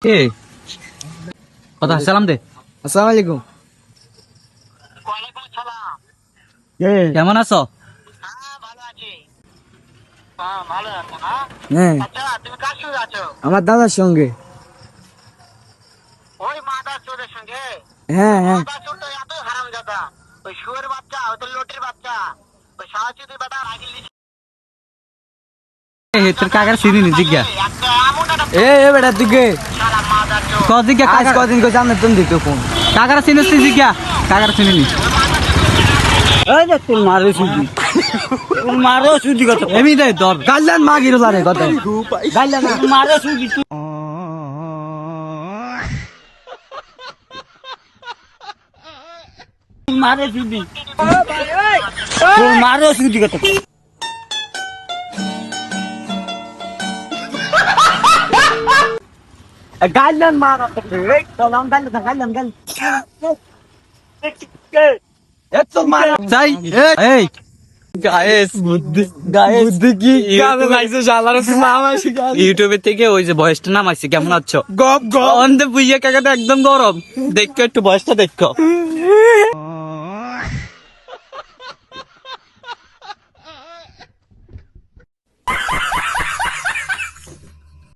কে কথা সালাম দে। আসসালামু আলাইকুম। ওয়ালাইকুম সালাম। কেমন আছো? ভালো আছি। ভালো আছো না? হ্যাঁ, আচ্ছা, তুমি কার সঙ্গে আছো? আমার দাদার সঙ্গে। ওই মাদার চোরের সঙ্গে? হ্যাঁ হ্যাঁ, মাদার চোর তো এতই হারামজাদা। ওই শুয়োর বাচ্চা, ওই তো লোটের বাচ্চা, ওই সাহায্যের বেটা আগে লিখে তোর কাকার চিনি নি জিজ্ঞা একটা এমন একটা এ বেটা তুই গে শালা মাদার চোর। ক জিজ্ঞা আজ কদিন করে জানো তুমি দিতে ফোন। কাকার চিনিস তুই জিজ্ঞা কাকার চিনি নি এই যে তোর মারো সুদি, তোর মারো সুদি কত এমনি দে ধর গাইলান মা গিরো লারে কত গাইলান মারো সুদি মারো সুদি, তোর মারো সুদি কত গাইলান মারো এই তোলাম গাইলান এত মার যাই এই গায়েস বুদ্ধি কি কাজে লাগছে শালার নাম আসি ইউটিউবে থেকে ওই যে ভয়েসটা নামাইছে কেমন আছো গপ গপ অন্ধে বুইয়া কাকাটা একদম গরম দেখো একটু ভয়েসটা দেখো